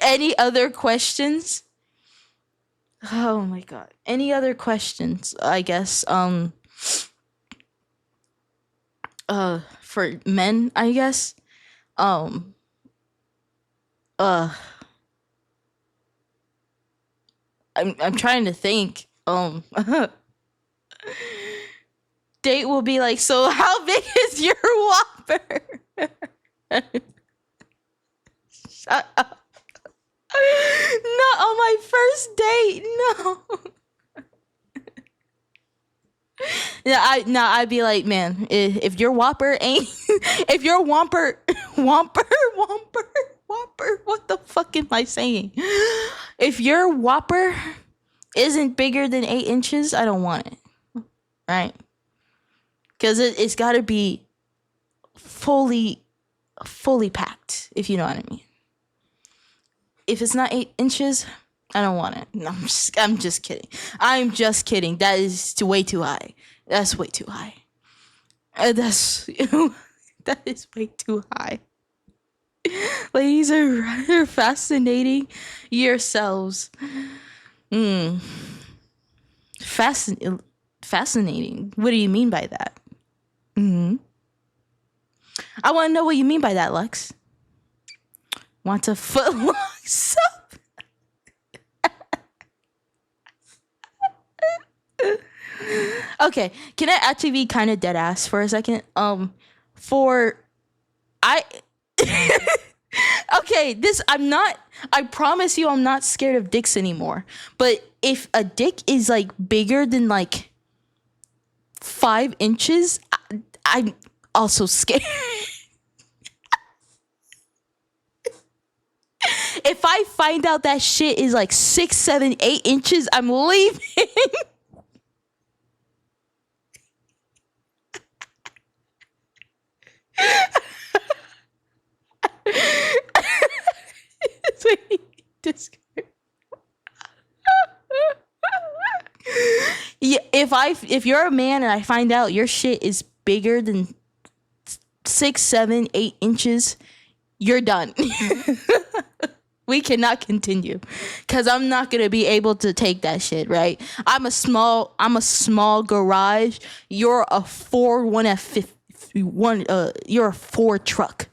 Any other questions? Oh my god. Any other questions? I guess for men, I guess. Um uh I'm trying to think. Date will be like, so how big is your Whopper? Shut up. Not on my first date. No. Yeah, I'd be like, man, if your Whopper ain't, if your Whopper, what the fuck am I saying? If your Whopper isn't bigger than 8 inches, I don't want it, right? Because it's got to be fully packed, if you know what I mean. If it's not 8 inches, I don't want it. No, I'm just kidding. I'm just kidding. That is way too high. That's way too high. That is way too high. Ladies are fascinating yourselves. Fascinating. What do you mean by that? I want to know what you mean by that, Lex. Want to foot long sub? Okay, can I actually be kind of dead ass for a second? Okay, I promise you I'm not scared of dicks anymore. But if a dick is like bigger than like 5 inches, I'm also scared. If I find out that shit is like 6, 7, 8 inches, I'm leaving. Yeah, if you're a man and I find out your shit is bigger than 6, 7, 8 inches, you're done. We cannot continue because I'm not gonna be able to take that shit, right? I'm a small garage. You're a you're a Ford truck.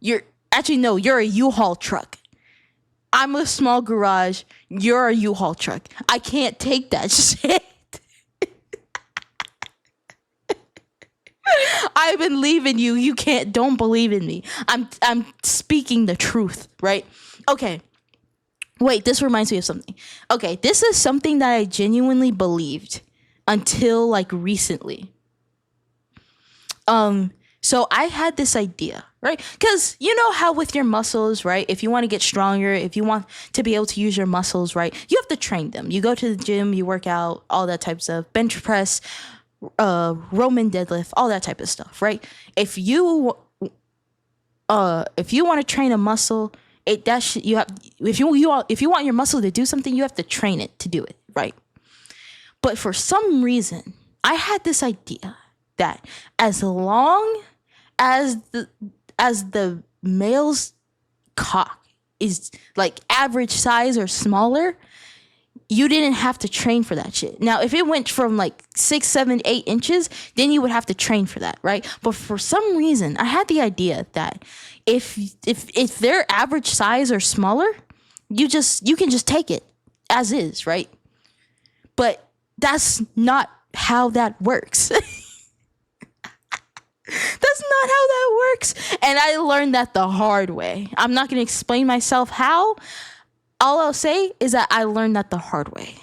You're a U-Haul truck. I'm a small garage. You're a U-Haul truck. I can't take that shit. I've been leaving you. You don't believe in me. I'm speaking the truth, right? Okay. Wait, this reminds me of something. Okay, this is something that I genuinely believed until like recently. So I had this idea, right? Because you know how with your muscles, right? If you want to get stronger, if you want to be able to use your muscles, right? You have to train them. You go to the gym, you work out, all that types of bench press, Roman deadlift, all that type of stuff, right? If you want to train a muscle, if you want your muscle to do something, you have to train it to do it, right? But for some reason, I had this idea that as long as the male's cock is like average size or smaller, you didn't have to train for that shit. Now, if it went from like 6, 7, 8 inches, then you would have to train for that, right? But for some reason, I had the idea that if they're average size or smaller, you can just take it as is, right? But that's not how that works. That's not how that works. And I learned that the hard way. I'm not going to explain myself how. All I'll say is that I learned that the hard way.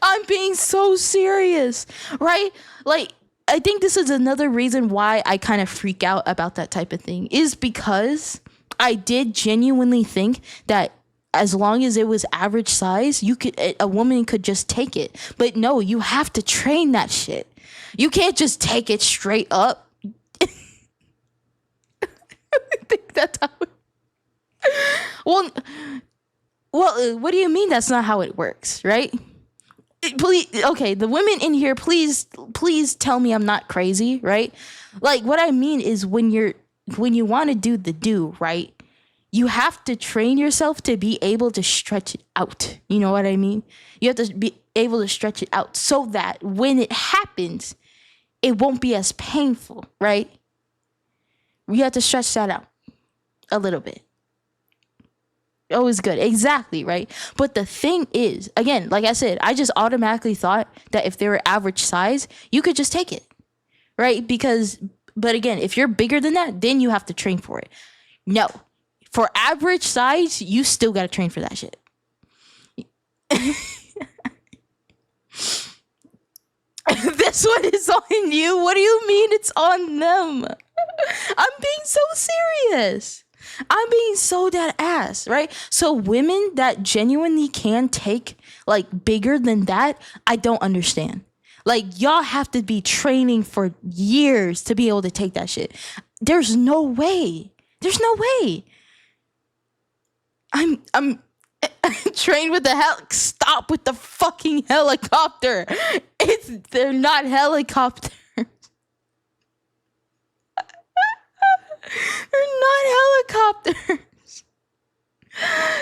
I'm being so serious, right? Like, I think this is another reason why I kind of freak out about that type of thing, is because I did genuinely think that as long as it was average size, a woman could just take it. But no, you have to train that shit. You can't just take it straight up. I think that's how well, what do you mean that's not how it works, right? Please, okay, the women in here, please tell me I'm not crazy, right? Like, what I mean is when you want to do the do, right? You have to train yourself to be able to stretch it out. You know what I mean? You have to be able to stretch it out so that when it happens, it won't be as painful, right? You have to stretch that out a little bit. Always good. Exactly, right? But the thing is, again, like I said, I just automatically thought that if they were average size, you could just take it, right? But again, if you're bigger than that, then you have to train for it. No. For average size, you still got to train for that shit. This one is on you. What do you mean it's on them? I'm being so serious. I'm being so dead ass, right? So women that genuinely can take like bigger than that, I don't understand. Like, y'all have to be training for years to be able to take that shit. There's no way. There's no way. I'm trained with the stop with the fucking helicopter. They're not helicopters. They're not helicopters.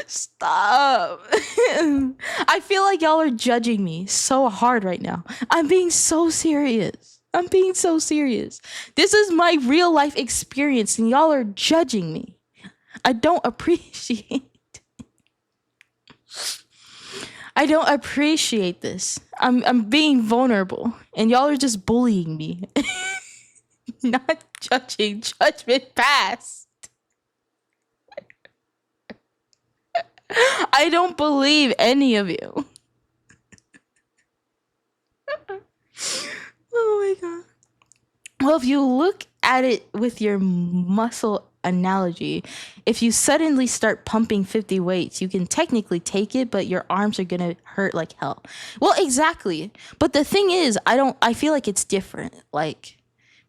Stop. I feel like y'all are judging me so hard right now. I'm being so serious. I'm being so serious. This is my real life experience and y'all are judging me. I don't appreciate this. I'm being vulnerable and y'all are just bullying me. Not judging. Judgment passed. I don't believe any of you. Oh my god. Well, if you look at it with your muscle analogy, if you suddenly start pumping 50 weights, you can technically take it, but your arms are gonna hurt like hell. Well, exactly. But the thing is, I feel like it's different. Like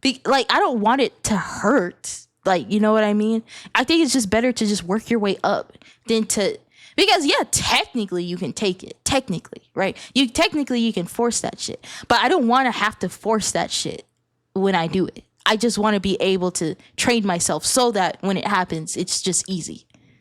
I don't want it to hurt. Like, you know what I mean? I think it's just better to just work your way up than to, because yeah, technically you can take it. Technically, right? You can force that shit. But I don't want to have to force that shit when I do it. I just want to be able to train myself so that when it happens, it's just easy.